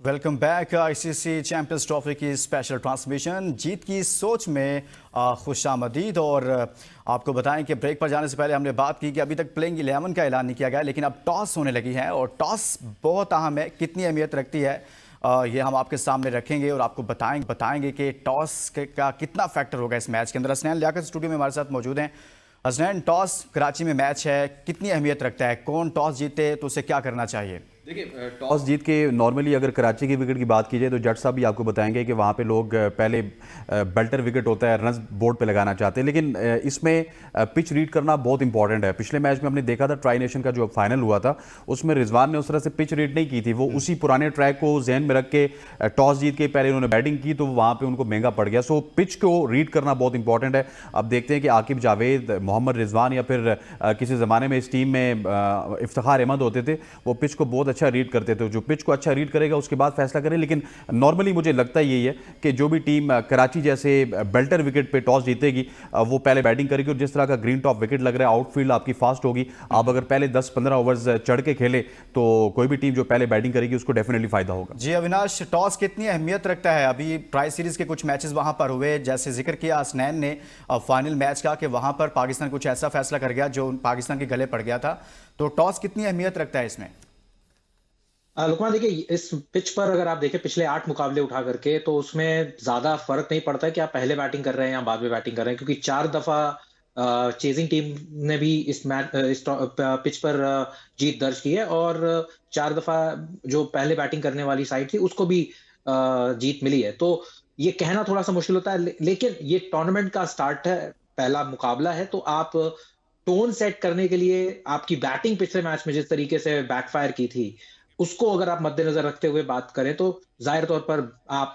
Welcome back. ICC champions trophy की special transmission जीत की सोच में खुशामदीद। और आपको बताएं कि ब्रेक पर जाने से पहले हमने बात की कि अभी तक प्लेइंग 11 का ऐलान नहीं किया गया, लेकिन अब टॉस होने लगी है और टॉस बहुत अहम है। कितनी अहमियत रखती है ये हम आपके सामने रखेंगे और आपको बताएंगे कि टॉस का कितना फैक्टर होगा इस मैच के अंदर। हसनैन लियाकत स्टूडियो में हमारे साथ मौजूद हैं। हसनैन, टॉस कराची में मैच है, कितनी अहमियत रखता है? कौन टॉस जीते तो उसे क्या करना चाहिए? देखिए, टॉस जीत के नॉर्मली अगर कराची की विकेट की बात की जाए तो जट साहब भी आपको बताएंगे कि वहाँ पे लोग पहले बेल्टर विकेट होता है, रन बोर्ड पे लगाना चाहते हैं, लेकिन इसमें पिच रीड करना बहुत इंपॉर्टेंट है। पिछले मैच में हमने देखा था, ट्राई नेशन का जो फाइनल हुआ था उसमें रिजवान ने उस तरह से पिच रीड नहीं की थी। वो उसी पुराने ट्रैक को जहन में रख के टॉस जीत के पहले उन्होंने बैटिंग की तो वहाँ पर उनको महंगा पड़ गया। सो पिच को रीड करना बहुत इंपॉर्टेंट है। अब देखते हैं कि आकिब जावेद, मोहम्मद रिजवान या फिर किसी ज़माने में इस टीम में इफ्तिखार अहमद होते थे, वो पिच को बहुत अच्छा रीड करते थे। जो पिच को अच्छा रीड करेगा उसके बाद फैसला करें। लेकिन नॉर्मली मुझे लगता यही है कि जो भी टीम कराची जैसे बेल्टर विकेट पे टॉस जीतेगी वो पहले बैटिंग करेगी। और जिस तरह का ग्रीन टॉप विकेट लग रहा है, आउटफील्ड आपकी फास्ट होगी। आप अगर पहले 10-15 ओवर्स चढ़ के खेले तो कोई भी टीम जो पहले बैटिंग करेगी उसको डेफिनेटली फायदा होगा। जी अविनाश, टॉस कितनी अहमियत रखता है? अभी ट्राई सीरीज के कुछ मैचेस वहां पर हुए, जैसे जिक्र किया हसनैन ने फाइनल मैच का कि वहां पर पाकिस्तान कुछ ऐसा फैसला कर गया जो पाकिस्तान के गले पड़ गया था। तो टॉस कितनी अहमियत रखता है इसमें? लुकमान, देखिए, इस पिच पर अगर आप देखें पिछले 8 मुकाबले उठा करके तो उसमें ज्यादा फर्क नहीं पड़ता है कि आप पहले बैटिंग कर रहे हैं या बाद में बैटिंग कर रहे हैं, क्योंकि 4 दफा चेजिंग टीम ने भी इस पिच पर जीत दर्ज की है और 4 दफा जो पहले बैटिंग करने वाली साइड थी उसको भी जीत मिली है। तो ये कहना थोड़ा सा मुश्किल होता है, लेकिन ये टूर्नामेंट का स्टार्ट है, पहला मुकाबला है, तो आप टोन सेट करने के लिए आपकी बैटिंग पिछले मैच में जिस तरीके से बैकफायर की थी उसको अगर आप मद्देनजर रखते हुए बात करें तो जाहिर तौर पर आप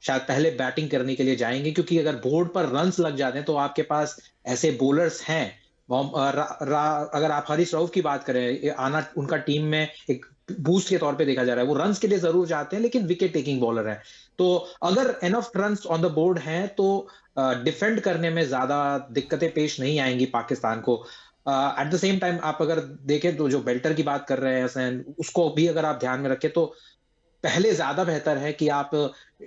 शायद पहले बैटिंग करने के लिए जाएंगे, क्योंकि अगर बोर्ड पर रन्स लग जाते हैं तो आपके पास ऐसे बॉलर्स हैं। अगर आप हारिस रऊफ की बात करें, आना उनका टीम में एक बूस्ट के तौर पे देखा जा रहा है। वो रन्स के लिए जरूर जाते हैं लेकिन विकेट टेकिंग बॉलर है। तो अगर enough runs on the board हैं तो डिफेंड करने में ज्यादा दिक्कतें पेश नहीं आएंगी पाकिस्तान को। एट द सेम टाइम आप अगर देखें तो जो बेल्टर की बात कर रहे हैं हसैन, उसको भी अगर आप ध्यान में रखें तो पहले ज्यादा बेहतर है कि आप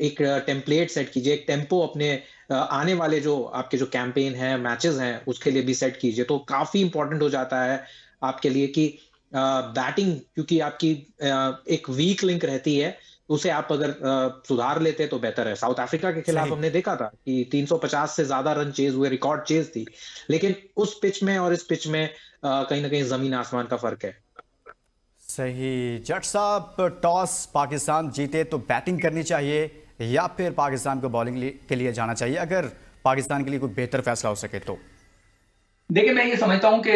एक टेम्पलेट सेट कीजिए, एक टेम्पो अपने आने वाले जो आपके जो कैंपेन है, मैचेस हैं, उसके लिए भी सेट कीजिए। तो काफी इंपॉर्टेंट हो जाता है आपके लिए कि बैटिंग, क्योंकि आपकी एक वीक लिंक रहती है, उसे आप अगर सुधार लेते तो बेहतर है। साउथ अफ्रीका के खिलाफ सही हमने देखा था कि 350 से ज्यादा रन चेज हुए, रिकॉर्ड चेज थी, लेकिन उस पिच में और इस पिच में कहीं ना कहीं जमीन आसमान का फर्क है। सही। जट साहब, टॉस पाकिस्तान जीते तो बैटिंग करनी चाहिए या फिर पाकिस्तान को बॉलिंग के लिए जाना चाहिए, अगर पाकिस्तान के लिए कोई बेहतर फैसला हो सके तो? देखिए, मैं ये समझता हूँ कि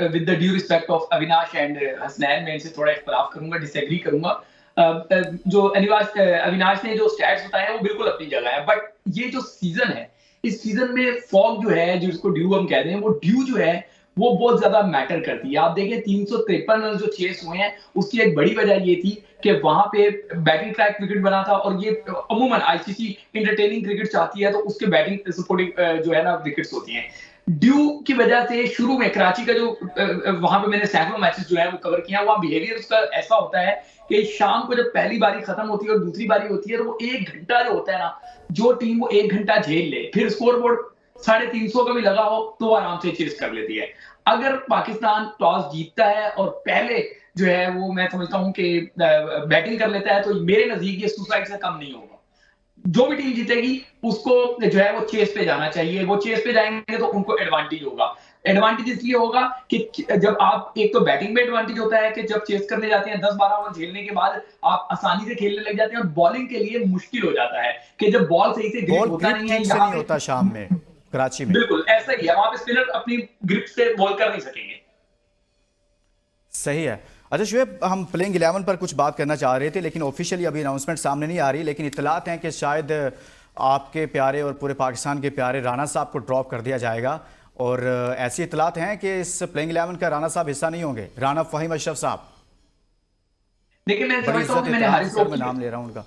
with the due respect of Avinash and Hasnain, मैं इनसे थोड़ा इख्तलाफ करूंगा, डिसएग्री करूंगा। जो अविनाश ने जो स्टैट्स बताए हैं वो बिल्कुल अपनी जगह है, बट ये जो सीजन है, इस सीजन में फॉग जो है, जिसको ड्यू हम कहते हैं, वो ड्यू जो है वो बहुत ज्यादा मैटर करती है। आप देखें 353 रन जो चेस हुए हैं, उसकी एक बड़ी वजह ये थी कि वहां पे बैटिंग ट्रैक विकेट बना था, और ये अमूमन आईसीसी इंटरटेनिंग क्रिकेट चाहती है तो उसके बैटिंग सपोर्टिंग जो है ना विकेट्स होती हैं। ड्यू की वजह से शुरू में कराची का जो वहां पे मैंने सैकड़ों मैचेस जो है वो कवर किया, वहां बिहेवियर उसका ऐसा होता है कि शाम को जब पहली बारी खत्म होती है और दूसरी बारी होती है तो वो 1 घंटा जो होता है ना, जो टीम वो 1 घंटा झेल ले, फिर स्कोर बोर्ड 350 का भी लगा हो तो आराम से चेस कर लेती है। अगर पाकिस्तान टॉस जीतता है और पहले जो है वो मैं समझता हूँ कि बैटिंग कर लेता है, तो मेरे नजदीक ये सुसाइड से कम नहीं होगा। जो भी टीम जीतेगी उसको जो है वो चेस पे जाना चाहिए। वो चेस पे जाएंगे तो उनको एडवांटेज होगा। एडवांटेज इसलिए होगा कि जब आप, एक तो बैटिंग में एडवांटेज होता है कि जब चेस करने जाते हैं 10-12 ओवर झेलने के बाद आप आसानी से खेलने लग जाते हैं, और बॉलिंग के लिए मुश्किल हो जाता है कि जब बॉल सही से ग्रिप बॉल होता ग्रिप नहीं है ठीक से यहाँ नहीं पे। होता शाम में कराची में। बिल्कुल ऐसा ही है, वहां पे स्पिनर अपनी ग्रिप से बॉल कर नहीं सकेंगे। सही है। अच्छा शुएब, हम प्लेइंग 11 पर कुछ बात करना चाह रहे थे, लेकिन ऑफिशियली अभी अनाउंसमेंट सामने नहीं आ रही, लेकिन इत्तलात हैं कि शायद आपके प्यारे और पूरे पाकिस्तान के प्यारे राणा साहब को ड्रॉप कर दिया जाएगा। और ऐसी इत्तलात हैं कि इस प्लेइंग 11 का राणा साहब हिस्सा नहीं होंगे, राणा फहीम अशरफ साहब। देखिए, मैं बड़ी समझता हूँ इज्जत कि मैंने एहतराम हारिस से सर, रऊफ मैं नाम ले रहा हूँ उनका।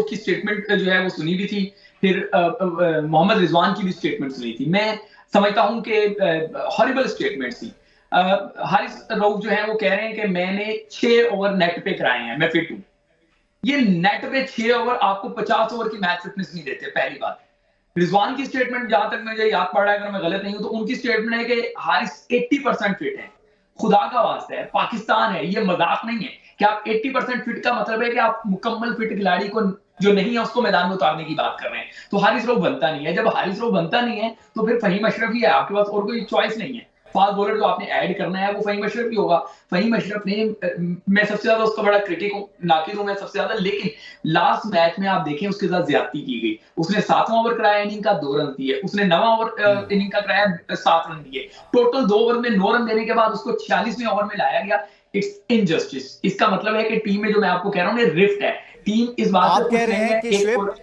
की स्टेटमेंट जो है वो सुनी भी थी, फिर मोहम्मद रिजवान की भी स्टेटमेंट सुनी थी। मैं समझता हूं कि हॉरिबल स्टेटमेंट थी। हारिस रऊफ जो है वो कह रहे हैं कि मैंने 6 ओवर नेट पे कराए हैं, मैं फिट हूं। ये नेट पे 6 ओवर आपको 50 ओवर की मैच फिटनेस नहीं देते। पहली बात, रिजवान की स्टेटमेंट जहां तक मुझे याद पड़ रहा है, अगर मैं गलत नहीं हूं, तो उनकी स्टेटमेंट है कि हारिस 80% फिट है। खुदा का वास्ता है, पाकिस्तान है, ये मजाक नहीं है कि आप 80% फिट का मतलब है कि आप मुकम्मल फिट खिलाड़ी को जो नहीं है उसको मैदान में उतारने की बात कर रहे हैं। तो हारिस रऊफ बनता नहीं है। जब हारिस रऊफ बनता नहीं है तो फिर फहीम अशरफ ही है, आपके पास और कोई चॉइस नहीं है। फास्ट बॉलर जो आपने ऐड करना है वो फहीम अशरफ ही होगा। फहीम अशरफ ने, मैं सबसे ज्यादा उसका बड़ा क्रिटिक हूं, नाकिद हूं मैं सबसे ज्यादा, लेकिन लास्ट मैच में आप देखें उसके साथ ज्यादती की गई। उसने 7वां ओवर कराया, इनिंग का 2 रन दिए। उसने 9वां ओवर इनिंग का कराया, 7 रन दिए। टोटल 2 ओवर में 9 रन देने के बाद उसको 46वें ओवर में लाया गया। It's injustice. इसका मतलब है कि टीम में, जो मैं आपको कह रहा हूं, रिफ्ट है। टीम इस बात से आप खुश कह रहे नहीं हैं है। कि शुएब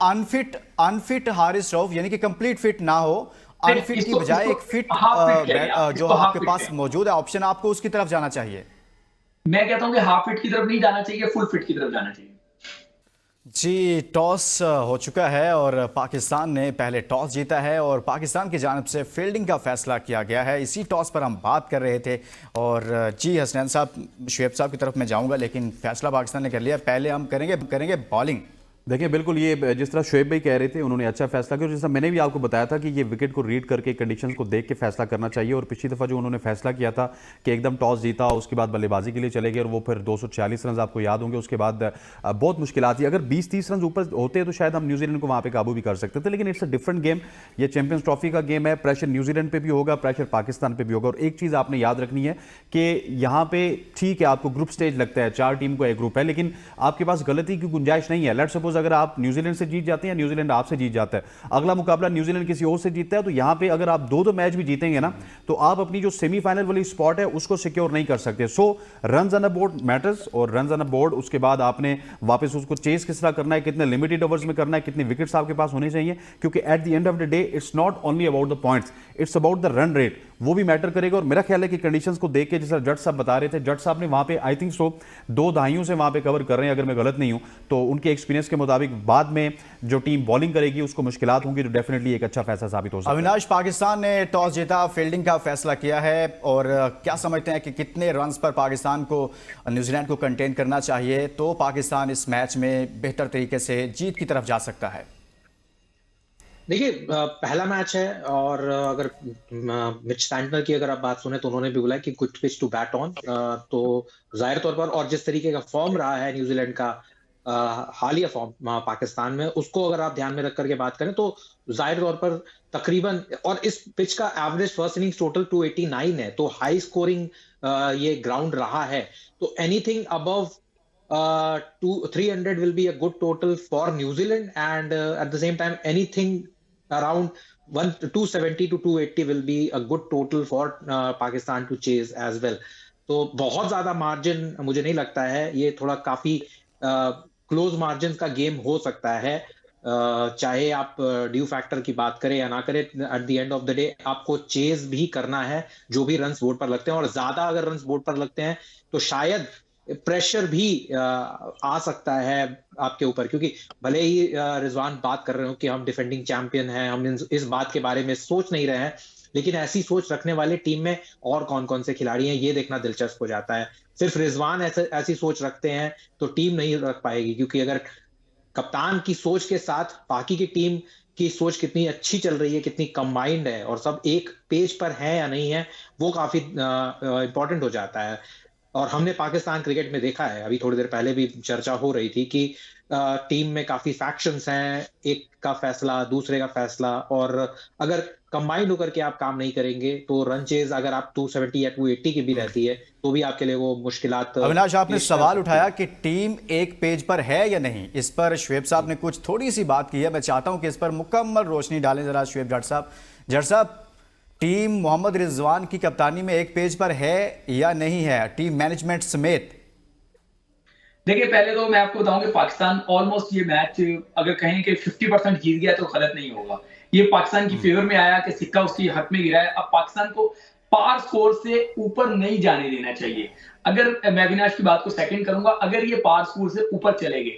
अनफिट हारिस रऊफ, यानी कि कंप्लीट फिट ना हो, अनफिट की बजाय एक फिट हाफ फिट कह लिया, जो इसको हाफ आपके फिट पास कह। मौजूद है ऑप्शन, आपको उसकी तरफ जाना चाहिए। मैं कहता हूं कि हाफ फिट की तरफ नहीं जाना चाहिए, फुल फिट की तरफ जाना चाहिए। जी, टॉस हो चुका है और पाकिस्तान ने पहले टॉस जीता है और पाकिस्तान की जानिब से फील्डिंग का फैसला किया गया है। इसी टॉस पर हम बात कर रहे थे। और जी हसनैन साहब, शुएब साहब की तरफ मैं जाऊंगा, लेकिन फैसला पाकिस्तान ने कर लिया। पहले हम करेंगे बॉलिंग। देखिए बिल्कुल, ये जिस तरह शुएब भाई कह रहे थे, उन्होंने अच्छा फैसला किया। जैसा मैंने भी आपको बताया था कि ये विकेट को रीड करके, कंडीशंस को देख के फैसला करना चाहिए। और पिछली दफ़ा जो उन्होंने फैसला किया था कि एकदम टॉस जीता, उसके बाद बल्लेबाजी के लिए चले गए और वो फिर 246 रन आपको याद होंगे। उसके बाद बहुत मुश्किल थी। अगर 20-30 रन ऊपर होते तो शायद हम न्यूजीलैंड को वहाँ पे काबू भी कर सकते थे, लेकिन इट्स अ डिफरेंट गेम। ये चैंपियंस ट्रॉफी का गेम है। प्रेशर न्यूजीलैंड पर भी होगा, प्रेशर पाकिस्तान पर भी होगा। और एक चीज़ आपने याद रखनी है कि यहाँ पे ठीक है, आपको ग्रुप स्टेज लगता है, 4 टीम का एक ग्रुप है, लेकिन आपके पास गलती की गुंजाइश नहीं है। लेट्स सपोज अगर आप न्यूजीलैंड से जीत जाते हैं, न्यूजीलैंड आपसे जीत जाता है, अगला मुकाबला न्यूजीलैंड किसी और से जीतता है, तो यहां पे अगर आप दो मैच भी जीतेंगे ना, तो आप अपनी जो सेमीफाइनल वाली स्पॉट है उसको सिक्योर नहीं कर सकते। So runs on a board matters, और रन्स ऑन अ बोर्ड उसके बाद आपने वापस उसको चेस किस तरह करना है, कितने लिमिटेड ओवर्स में करना है, कितने विकेट्स आपके पास होने चाहिए, क्योंकि at the end of the day it's not only about the points, it's about the run rate, वो भी मैटर करेगा। और मेरा ख्याल है कि कंडीशंस को देख के, जैसा जट साहब बता रहे थे, जट साहब ने वहां पे आई थिंक सो 2 दहाइयों से वहां पे कवर कर रहे हैं, अगर मैं गलत नहीं हूं, तो उनके एक्सपीरियंस के मुताबिक बाद में जो टीम बॉलिंग करेगी उसको मुश्किलात होंगी, तो डेफिनेटली एक अच्छा फैसला साबित हो सकता है। अविनाश, पाकिस्तान ने टॉस जीता, फील्डिंग का फैसला किया है, और क्या समझते हैं कि कितने रन्स पर पाकिस्तान को न्यूजीलैंड को कंटेन करना चाहिए तो पाकिस्तान इस मैच में बेहतर तरीके से जीत की तरफ जा सकता है? देखिए, पहला मैच है और अगर मिच सैंटनर की अगर आप बात सुने तो उन्होंने भी बोला कि good pitch to bat on. तो जाहिर तौर पर, और जिस तरीके का फॉर्म रहा है न्यूजीलैंड का हालिया फॉर्म पाकिस्तान में, उसको अगर आप ध्यान में रख करके बात करें तो जाहिर तौर पर तकरीबन, और इस पिच का एवरेज फर्स्ट इनिंग्स टोटल 289 है, तो हाई स्कोरिंग ये ग्राउंड रहा है। तो anything above 300 will be a good total for New Zealand, and at the same time anything around 270 to 280 will be a good total for Pakistan to chase as well. तो बहुत ज्यादा margin मुझे नहीं लगता है, ये थोड़ा काफी क्लोज मार्जिन का गेम हो सकता है। चाहे आप ड्यू फैक्टर की बात करें या ना करें, at the end of the day आपको चेज भी करना है जो भी रन्स बोर्ड पर लगते हैं, और ज्यादा अगर रन्स बोर्ड पर लगते हैं तो शायद प्रेशर भी आ सकता है आपके ऊपर, क्योंकि भले ही रिजवान बात कर रहे हो कि हम डिफेंडिंग चैंपियन हैं, हम इस बात के बारे में सोच नहीं रहे हैं, लेकिन ऐसी सोच रखने वाले टीम में और कौन कौन से खिलाड़ी हैं ये देखना दिलचस्प हो जाता है। सिर्फ रिजवान ऐसी सोच रखते हैं तो टीम नहीं रख पाएगी, क्योंकि अगर कप्तान की सोच के साथ बाकी की टीम की सोच कितनी अच्छी चल रही है, कितनी कंबाइंड है, और सब एक पेज पर है या नहीं है, वो काफी इंपॉर्टेंट हो जाता है। और हमने पाकिस्तान क्रिकेट में देखा है, अभी थोड़ी देर पहले भी चर्चा हो रही थी कि टीम में काफी फैक्शंस हैं, एक का फैसला दूसरे का फैसला, और अगर कंबाइंड होकर के आप काम नहीं करेंगे तो रन चेज अगर आप 270 या 280 की भी रहती है तो भी आपके लिए वो मुश्किलात। अविनाश, आपने सवाल उठाया कि टीम एक पेज पर है या नहीं, इस पर शुएब साहब ने कुछ थोड़ी सी बात की है। मैं चाहता हूं कि इस पर मुकम्मल रोशनी डालें जरा शुएब जट साहब। जट साहब, टीम मोहम्मद रिजवान की कप्तानी में एक पेज पर है या नहीं है, टीम मैनेजमेंट समेत? देखिए, पहले तो मैं आपको बताऊं कि पाकिस्तान ऑलमोस्ट ये मैच अगर कहें कि 50% जीत गया तो गलत नहीं होगा। ये पाकिस्तान की फेवर में आया कि सिक्का उसकी हक में गिरा है। अब पाकिस्तान को पार स्कोर से ऊपर नहीं जाने देना चाहिए। अगर मैं अविनाश की बात को सेकंड करूंगा, अगर ये पार स्कोर से ऊपर चले गए,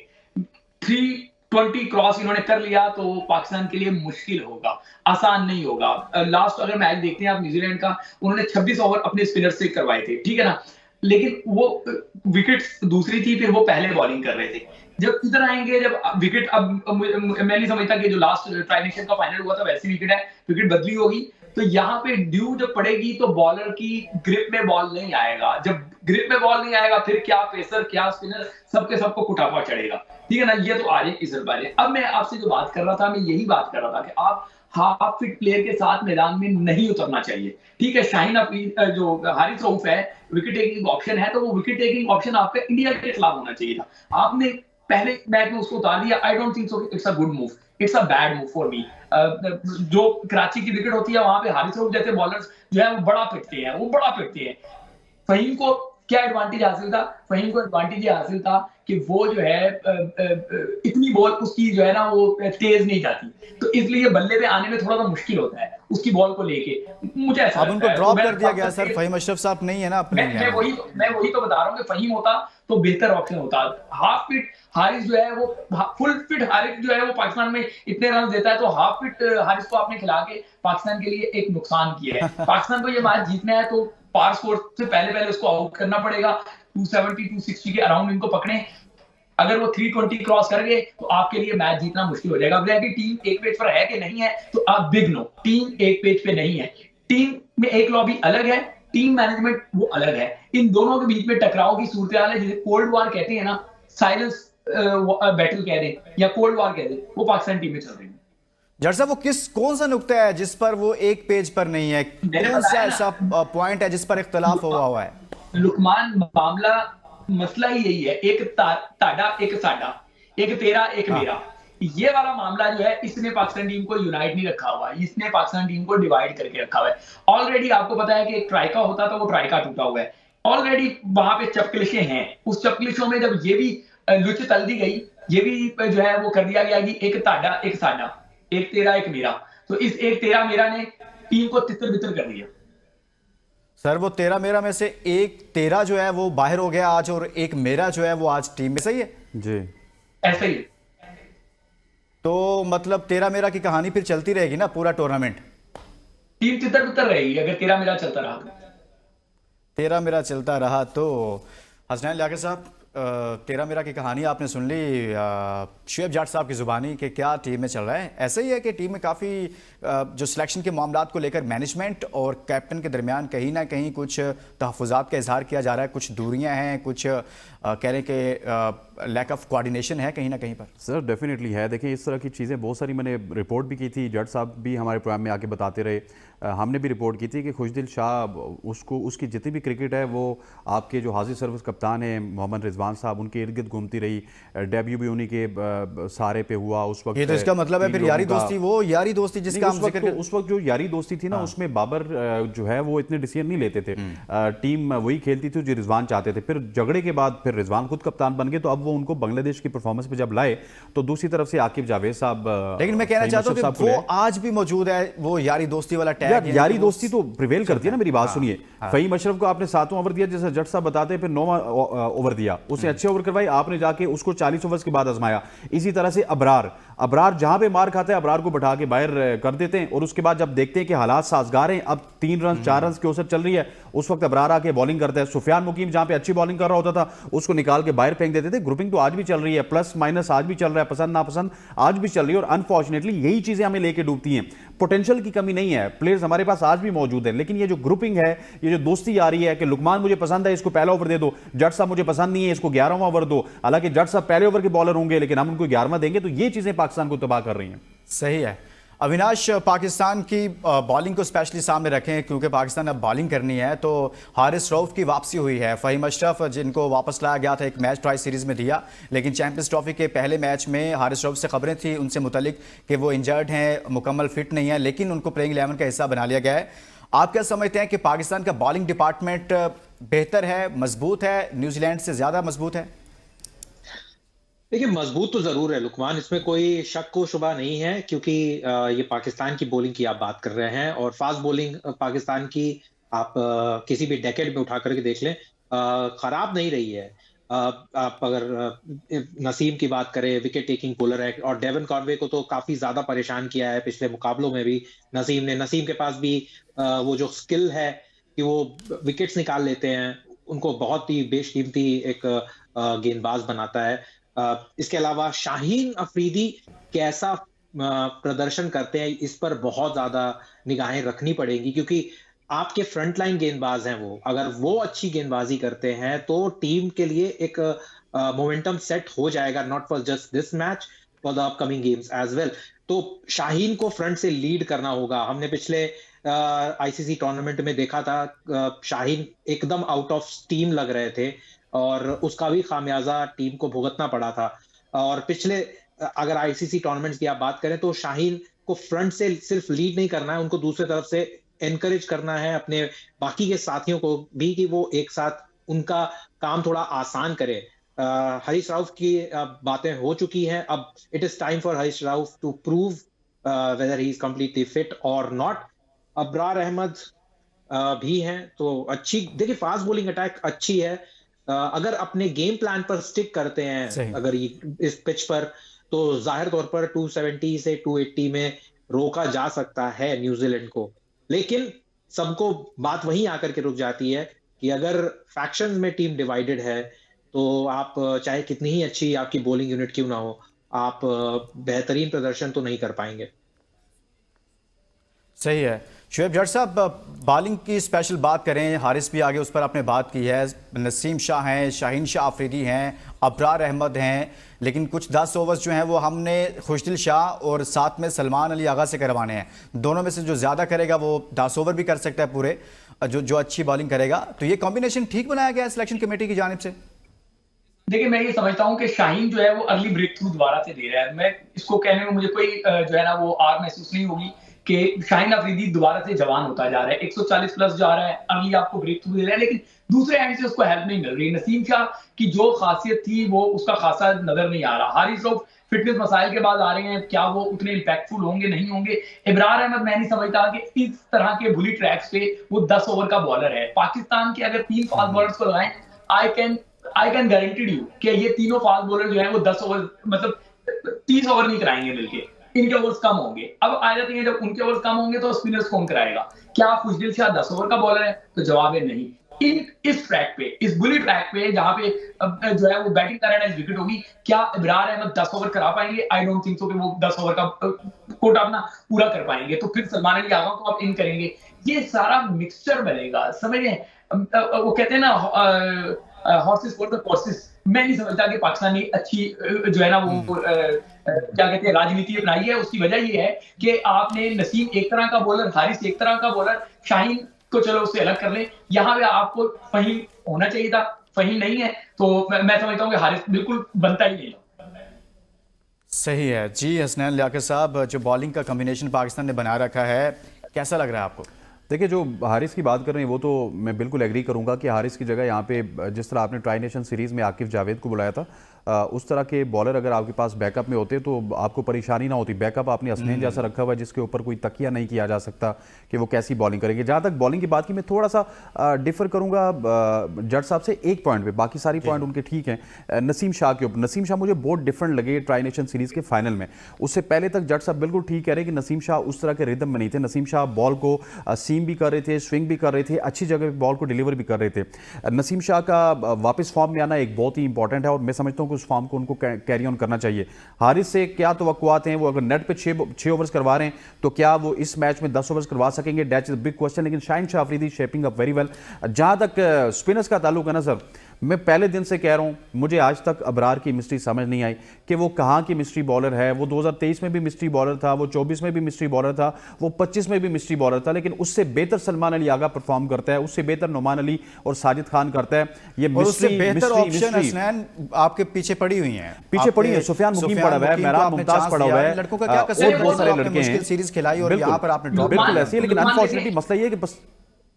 320 क्रॉस इन्होंने कर लिया, तो पाकिस्तान के लिए मुश्किल होगा, आसान नहीं होगा। लास्ट अगर मैच देखते हैं आप न्यूजीलैंड का, उन्होंने 26 ओवर अपने स्पिनर से करवाए थे, ठीक है ना। लेकिन वो विकेट्स दूसरी थी, फिर वो पहले बॉलिंग कर रहे थे। जब इधर आएंगे, जब विकेट, अब मैं नहीं समझता कि जो लास्ट ट्राई नेशन का फाइनल हुआ था वैसी विकेट है, विकेट बदली होगी, तो यहाँ पे ड्यू जब पड़ेगी तो बॉलर की ग्रिप में बॉल नहीं आएगा। जब ग्रिप में बॉल नहीं आएगा, फिर क्या पेसर क्या स्पिनर सबके सबको कुटापा चढ़ेगा, ठीक है ना। ये तो आगे की बात है। अब मैं आपसे जो बात कर रहा था, मैं यही बात कर रहा था कि आप हाफ फिट प्लेयर के साथ मैदान में नहीं उतरना चाहिए, ठीक है। शाहीन अफरीदी जो हारिस रऊफ है, विकेट टेकिंग ऑप्शन है, तो वो विकेट टेकिंग ऑप्शन आपका इंडिया के खिलाफ होना चाहिए था। आपने पहले मैच में उसको उतार दिया। I don't think so it's a good move, it's a bad move for me. जो कराची की विकेट होती है, वहां पे हारिस रऊफ जैसे बॉलर्स जो है वो बड़ा पिटते हैं। फहीम को क्या एडवांटेज हासिल था? फहीम को एडवांटेज ये हासिल था कि वो जो है इतनी बॉल उसकी जो है ना वो तेज नहीं जाती, तो इसलिए बल्ले पे आने में थोड़ा सा मुश्किल होता है उसकी बॉल को लेके, मुझे ऐसा अब उनको लगता है। ड्रॉप तो कर दिया गया सर, फहीम अशरफ साहब नहीं है ना अपने मैं वही तो बता रहा हूँ कि फहीम होता तो बेहतर ऑप्शन होता। हाफ फिट हारिस जो है वो, फुल फिट हारिस जो है वो पाकिस्तान में इतने रन देता है, तो हाफ फिट हारिस को आपने खिला के पाकिस्तान के लिए एक नुकसान किया है। पाकिस्तान को ये मैच जीतना है तो पार स्कोर से पहले उसको आउट करना पड़ेगा। 270 260 के अराउंड इनको पकड़े। अगर वो 320 क्रॉस कर गए तो आपके लिए मैच जीतना मुश्किल हो जाएगा। अब कि टीम एक पेज पर है कि नहीं है, तो आप बिग नो, टीम एक पेज पे नहीं है। टीम में एक लॉबी अलग है, टीम मैनेजमेंट वो अलग है। इन दोनों के बीच में टकराव की सूरत है, जिसे कोल्ड वॉर कहते हैं ना, साइलेंस बैटल कह दें या कोल्ड वॉर कह दें, वो पाकिस्तान टीम में चल रही है। जट साहब, वो कौन सा नुक्ता है जिस पर वो एक पेज पर नहीं है? कौन सा ऐसा पॉइंट है जिस पर इख्तलाफ हुआ है? लुकमान, मामला मसला ही यही है, एक ताड़ा एक साडा, एक तेरा एक मेरा। ये वाला मामला जो है, इसने पाकिस्तान टीम को यूनाइट नहीं रखा हुआ है, इसने पाकिस्तान टीम को डिवाइड करके रखा हुआ है। ऑलरेडी आपको पता है कि एक ट्राइका होता था, वो ट्राइका टूटा हुआ है। ऑलरेडी वहां पे चपकलिशें हैं। उस चपकलिशों में जब ये भी लुच तल दी गई, ये भी जो है वो कर दिया गया कि एक ताड़ा एक साडा, एक तेरा एक मेरा, तो इस एक तेरा मेरा ने टीम को तितर बितर कर दिया। सर, वो तेरा मेरा में से एक तेरा जो है वो बाहर हो गया आज, और एक मेरा जो है वो आज टीम में। सही है जी, ऐसा ही। तो मतलब तेरा मेरा की कहानी फिर चलती रहेगी ना पूरा टूर्नामेंट? टीम तितर बितर रहेगी अगर तेरा मेरा चलता रहा तो। तेरा मेरा चलता रहा तो। हसनैन लियाकत साहब, तेरा मेरा की कहानी आपने सुन ली शुएब जाट साहब की ज़ुबानी कि क्या टीम में चल रहा है। ऐसा ही है कि टीम में काफ़ी जो सिलेक्शन के मामलात को लेकर मैनेजमेंट और कैप्टन के दरमियान कहीं ना कहीं कुछ तहफ़्फ़ुज़ात का इजहार किया जा रहा है, कुछ दूरियां हैं, कुछ कह रहे हैं कि लैक ऑफ कोऑर्डिनेशन है कहीं ना कहीं पर। सर डेफिनेटली है। देखिए, इस तरह की चीज़ें बहुत सारी मैंने रिपोर्ट भी की थी, जट साहब भी हमारे प्रोग्राम में आके बताते रहे, हमने भी रिपोर्ट की थी कि खुशदिल शाह, उसकी जितनी भी क्रिकेट है वो आपके जो हाजिर सर्विस कप्तान हैं मोहम्मद रिजवान साहब, उनके इर्द गिर्द घूमती रही। डेब्यू भी उन्हीं के सहारे पे हुआ उस वक्त। ये तो इसका मतलब है फिर यारी दोस्ती, वो यारी दोस्ती जिसका हम जिक्र उस वक्त जो यारी दोस्ती थी ना, उसमें बाबर जो है वो इतने डिसीजन नहीं लेते थे, टीम वही खेलती थी जो रिजवान चाहते थे। फिर झगड़े के बाद फिर रिजवान खुद कप्तान बन गए, तो अब वो उनको बांग्लादेश की परफॉर्मेंस पे जब लाए तो दूसरी तरफ से आकिब जावेद साहब, लेकिन मैं कहना चाहता हूँ कि वो आज भी मौजूद है, वो यारी दोस्ती वाला टैग। यारी दोस्ती तो प्रिवेल करती है ना। मेरी बात सुनिए, फहीम अशरफ को आपने 7वां ओवर दिया, जैसा जट साहब बताते हैं, फिर 9वां ओवर दिया, उसने अच्छे ओवर करवाई, आपने जाके उसको 40 ओवर्स के बाद आजमाया। इसी तरह से अबरार जहां पे मार खाता है, अबरार को बैठा के बाहर कर देते हैं, और उसके बाद जब देखते हैं कि हालात साजगार हैं, अब 3 रन 4 रन की औसत चल रही है, उस वक्त अबरार आके बॉलिंग करता है। सुफियान मुकीम जहां पे अच्छी बॉलिंग कर रहा होता था, उसको निकाल के बाहर फेंक देते थे। ग्रुपिंग तो आज भी चल रही है, प्लस माइनस आज भी चल रहा है, पसंद नापसंद आज भी चल रही है, और अनफॉर्चुनेटली यही चीजें हमें लेके डूबती हैं। पोटेंशियल की कमी नहीं है, प्लेयर्स हमारे पास आज भी मौजूद है, लेकिन ये जो ग्रुपिंग है, ये जो दोस्ती आ रही है कि लुकमान मुझे पसंद है, इसको पहला ओवर दे दो, जट साहब मुझे पसंद नहीं है, इसको 11वां ओवर दो। हालांकि जट साहब पहले ओवर के बॉलर होंगे, लेकिन हम उनको 11वां देंगे, तो ये चीजें पाकिस्तान को तबाह कर रही हैं। सही है। अविनाश, पाकिस्तान की बॉलिंग को स्पेशली सामने रखें, क्योंकि पाकिस्तान अब बॉलिंग करनी है, तो हारिस रऊफ की वापसी हुई है। फहीम अशरफ जिनको वापस लाया गया था, एक मैच ट्राई सीरीज़ में दिया, लेकिन चैंपियंस ट्रॉफी के पहले मैच में हारिस रऊफ से खबरें थी उनसे मुतलिक कि वो इंजर्ड हैं, मुकम्मल फिट नहीं है, लेकिन उनको प्लेइंग 11 का हिस्सा बना लिया गया है। आप क्या समझते हैं कि पाकिस्तान का बॉलिंग डिपार्टमेंट बेहतर है, मजबूत है, न्यूजीलैंड से ज़्यादा मजबूत है? देखिए, मजबूत तो जरूर है लुकमान, इसमें कोई शक को शुबा नहीं है, क्योंकि ये पाकिस्तान की बॉलिंग की आप बात कर रहे हैं, और फास्ट बॉलिंग पाकिस्तान की आप किसी भी डेकेड में उठा करके देख लें, खराब नहीं रही है। आप अगर नसीम की बात करें, विकेट टेकिंग बॉलर है, और डेवन कॉनवे को तो काफी ज्यादा परेशान किया है पिछले मुकाबलों में भी नसीम के पास भी वो जो स्किल है कि वो विकेट्स निकाल लेते हैं, उनको बहुत ही बेशकीमती एक गेंदबाज बनाता है। इसके अलावा शाहीन अफरीदी कैसा प्रदर्शन करते हैं, इस पर बहुत ज्यादा निगाहें रखनी पड़ेगी, क्योंकि आपके फ्रंटलाइन गेंदबाज हैं वो। अगर वो अच्छी गेंदबाजी करते हैं तो टीम के लिए एक मोमेंटम सेट हो जाएगा, not for just this match, for the upcoming games as well. तो शाहीन को फ्रंट से लीड करना होगा। हमने पिछले आईसीसी टूर्नामेंट में देखा था, शाहीन एकदम आउट ऑफ स्टीम लग रहे थे और उसका भी खामियाजा टीम को भुगतना पड़ा था। और पिछले अगर आईसीसी टूर्नामेंट्स की आप बात करें तो शाहीन को फ्रंट से सिर्फ लीड नहीं करना है, उनको दूसरी तरफ से एनकरेज करना है अपने बाकी के साथियों को भी, कि वो एक साथ उनका काम थोड़ा आसान करे। हरीश राउफ की बातें हो चुकी हैं, अब it is time for Haris Rauf to prove whether he is completely fit और नॉट। अब्रार अहमद भी हैं, तो अच्छी, देखिए फास्ट बॉलिंग अटैक अच्छी है। अगर अपने गेम प्लान पर स्टिक करते हैं अगर इस पिच पर, तो जाहिर तौर पर 270 से 280 में रोका जा सकता है न्यूजीलैंड को। लेकिन सबको बात वहीं आकर के रुक जाती है कि अगर फैक्शन में टीम डिवाइडेड है तो आप चाहे कितनी ही अच्छी आपकी बॉलिंग यूनिट क्यों ना हो, आप बेहतरीन प्रदर्शन तो नहीं कर पाएंगे। सही है। शुएब जट साहब, बॉलिंग की स्पेशल बात करें, हारिस भी आगे उस पर आपने बात की है, नसीम शाह हैं, शाहीन शाह अफरीदी हैं, अब्रार अहमद हैं, लेकिन कुछ 10 ओवर्स जो हैं वो हमने खुशदिल शाह और साथ में सलमान अली आगा से करवाने हैं। दोनों में से जो ज़्यादा करेगा वो 10 ओवर भी कर सकता है पूरे, जो अच्छी बॉलिंग करेगा। तो ये कॉम्बिनेशन ठीक बनाया गया है सिलेक्शन कमेटी की जानिब से? देखिए, मैं ये समझता हूं कि शाहीन जो है वो अर्ली ब्रेक थ्रू दोबारा से दे रहा है। मैं इसको कहने में मुझे कोई जो है ना वो आर महसूस नहीं होगी कि शाहीन अफरीदी दोबारा से जवान होता जा रहा है, 140 प्लस जा रहा है, अर्ली आपको ब्रेक थ्रू दे रहा है, लेकिन दूसरे एंड से उसको हेल्प नहीं मिल रही। नसीम शाह की जो खासियत थी वो उसका खासा नजर नहीं आ रहा। हारिस राउफ फिटनेस मसाइल के बाद आ रहे हैं, क्या वो उतने इंपैक्टफुल होंगे नहीं होंगे। इब्रार अहमद मैं नहीं समझता कि इस तरह के बुली ट्रैक्स पे वो 10 ओवर का बॉलर है। पाकिस्तान के अगर 3 फास्ट बॉलर्स को लगाएं, आई कैन गारंटीड यू कि ये तीनों फास्ट बॉलर जो है वो 10 ओवर मतलब 30 ओवर नहीं कराएंगे मिलके, इनके ओवर्स कम होंगे। अब आ जाते हैं जब उनके ओवर्स कम होंगे तो स्पिनर्स कौन कराएगा? क्या खुशदिल शाह 10 ओवर का बॉलर है? तो जवाब है नहीं। इस ट्रैक पे, इस बुली ट्रैक पे जहां पे जो है वो बैटिंग कर रहे हैं, विकेट होगी, क्या इब्रार अहमद 10 ओवर करा पाएंगे? आई डोंट थिंक सो कि वो 10 ओवर का कोटा अपना पूरा कर पाएंगे। तो फिर सलमान अली आगा को आप इन करेंगे, ये सारा मिक्सचर बनेगा, समझ रहे हैं? वो कहते हैं ना हॉर्सेस फॉर द कोर्सेस। मैं नहीं समझता कि पाकिस्तान ने अच्छी जो है ना वो क्या कहते हैं राजनीति अपनाई है। उसकी वजह ये है कि आपने नसीम एक तरह का बॉलर, हारिस एक तरह का बॉलर, शाहीन को चलो उससे अलग कर ले। यहाँ पे आपको फहीम होना चाहिए था, फहीम नहीं है, तो मैं समझता हूँ कि हारिस बिल्कुल बनता ही नहीं। सही है जी। हसनैन लियाकत साहब, जो बॉलिंग का कॉम्बिनेशन पाकिस्तान ने बना रखा है, कैसा लग रहा है आपको? देखिए, जो हारिस की बात कर रहे हैं वो तो मैं बिल्कुल एग्री करूंगा कि हारिस की जगह यहाँ पे जिस तरह आपने ट्राई नेशन सीरीज़ में आकिफ जावेद को बुलाया था, उस तरह के बॉलर अगर आपके पास बैकअप में होते तो आपको परेशानी ना होती। बैकअप आपने हसनैन जैसा रखा हुआ है जिसके ऊपर कोई तकिया नहीं किया जा सकता कि वो कैसी बॉलिंग करेंगे। जहाँ तक बॉलिंग की बात की, मैं थोड़ा सा डिफर करूँगा जट साहब से एक पॉइंट पे, बाकी सारी पॉइंट उनके ठीक हैं। नसीम शाह के ऊपर, नसीम शाह मुझे बहुत डिफरेंट लगे ट्राई नेशन सीरीज़ के फाइनल में। उससे पहले तक जट साहब बिल्कुल ठीक कह रहे हैं कि नसीम शाह उस तरह के रिदम में नहीं थे। नसीम शाह बॉल को सीम भी कर रहे थे, स्विंग भी कर रहे थे, अच्छी जगह पे बॉल को डिलीवर भी कर रहे थे। नसीम शाह का वापस फॉर्म में आना एक बहुत ही इंपॉर्टेंट है और मैं समझता हूँ कि उस फॉर्म को उनको कैरी ऑन करना चाहिए। हारिस से क्या तवक्कुआत हैं? वो अगर नेट पे 6 ओवर्स करवा रहे हैं तो क्या वो इस मैच में 10 ओवर्स करवा सकेंगे? That is a big question. लेकिन Shaheen Shah Afridi shaping up very well. जहां तक स्पिनर्स का ताल्लुक है ना सर, मैं पहले दिन से कह रहा हूं, मुझे आज तक अबरार की मिस्ट्री समझ नहीं आई कि वो कहां की मिस्ट्री बॉलर है। वो 2023 में भी मिस्ट्री बॉलर था, वो 24 में भी मिस्ट्री बॉलर था, वो 25 में भी मिस्ट्री बॉलर था, लेकिन उससे बेहतर सलमान अली आगा परफॉर्म करता है, उससे बेहतर नुमान अली और साजिद खान करता है। ये मिस्ट्री बेहतर ऑप्शन हसनैन आपके पीछे पड़ी हुई हैं, पीछे पड़ी है। सुफियान मुकीम पड़ा हुआ है, मेहराब मुमताज पड़ा हुआ है, लड़कों का क्या कसर है? बहुत सारे लड़के हैं, मुश्किल सीरीज खिलाई और यहां पर आपने बिल्कुल ऐसे ही। लेकिन अनफॉर्चुनेटली मसला ये है कि बस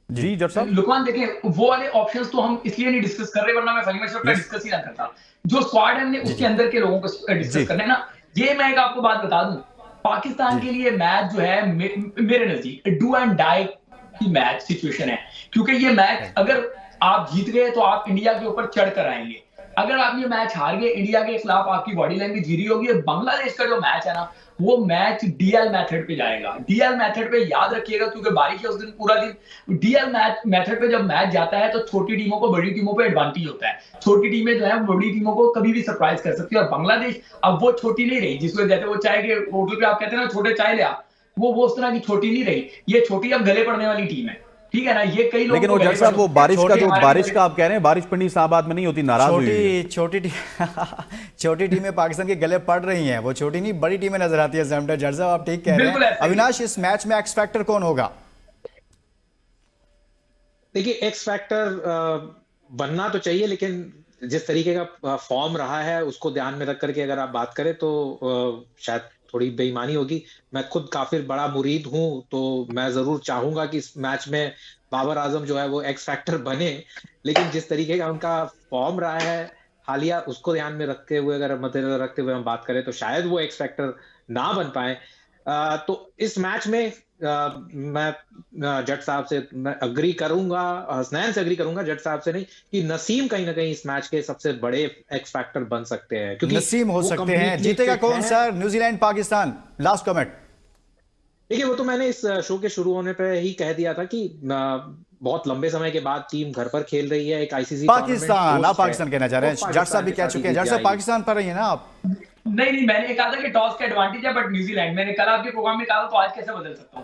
जी जट साहब, लुकमान देखें, वो वाले ऑप्शंस तो हम इसलिए नहीं डिस्कस कर रहे, वरना मैं फहीम अशरफ का डिस्कस ही ना करता। जो स्क्वाड है हमने उसके अंदर के लोगों को डिस्कस करना है ना। ये मैं एक आपको बात बता दूं, पाकिस्तान के लिए मैच जो है मेरे नजदीक डू एंड डाई की मैच सिचुएशन है। क्योंकि ये मैच अगर आप जीत गए तो आप इंडिया के ऊपर चढ़ कर आएंगे, अगर आप ये मैच हार गए, इंडिया के खिलाफ आपकी बॉडी लैंग्वेज गिरी होगी, बांग्लादेश का जो मैच है ना, वो मैच डीएल मेथड पे जाएगा। डीएल मेथड पे याद रखिएगा, क्योंकि बारिश है उस दिन पूरा दिन। डीएल मेथड पे जब मैच जाता है तो छोटी टीमों को बड़ी टीमों पे एडवांटेज होता है। छोटी टीमें जो है बड़ी टीमों को कभी भी सरप्राइज कर सकती है, और बांग्लादेश अब वो छोटी नहीं रही जिसको जैसे वो चाय के होटल पे आप कहते हैं ना छोटे चाय ले आ, वो उस तरह की छोटी नहीं रही। ये छोटी अब गले पड़ने वाली टीम है, ठीक है ना। ये कई लोग लेकिन वो जज साहब वो बारिश का आप कह रहे हैं, बारिश पड़नी इस्लामाबाद में नहीं होती, नाराज हुई है। छोटी टीमें पाकिस्तान के गले पड़ रही हैं, वो छोटी नहीं बड़ी टीमें नजर आती है। जज साहब आप ठीक कह रहे हैं। अविनाश, इस मैच में एक्स फैक्टर कौन होगा? देखिए, एक्स फैक्टर बनना तो चाहिए, लेकिन जिस तरीके का फॉर्म रहा है उसको ध्यान में रख करके अगर आप बात करें तो शायद थोड़ी बेईमानी होगी। मैं खुद काफी बड़ा मुरीद हूं, तो मैं जरूर चाहूंगा कि इस मैच में बाबर आजम जो है वो एक्स फैक्टर बने, लेकिन जिस तरीके का उनका फॉर्म रहा है हालिया, उसको ध्यान में रखते हुए, अगर मद्देनजर रखते हुए हम बात करें तो शायद वो एक्स फैक्टर ना बन पाए। तो इस मैच में मैं जट साहब से मैं अग्री करूंगा, हसनैन से अग्री करूंगा, जट साहब से नहीं, कि नसीम कहीं ना कहीं इस मैच के सबसे बड़े एक्स फैक्टर बन सकते हैं, क्योंकि नसीम हो सकते हैं। जीतेगा कौन sir? New Zealand Pakistan? Last comment. देखिए, वो तो मैंने इस शो के शुरू होने पे ही कह दिया था कि बहुत लंबे समय के बाद टीम घर पर खेल रही है, एक आईसीसी पाकिस्तान, आप पाकिस्तान कहना चाह रहे हैं? जट साहब भी कह चुके हैं। जट साहब पाकिस्तान पर रही है ना आप? नहीं, मैंने कहा था कि टॉस का एडवांटेज है, बट न्यूजीलैंड। मैंने कल आपके प्रोग्राम में कहा तो आज कैसे बदल सकता हूँ?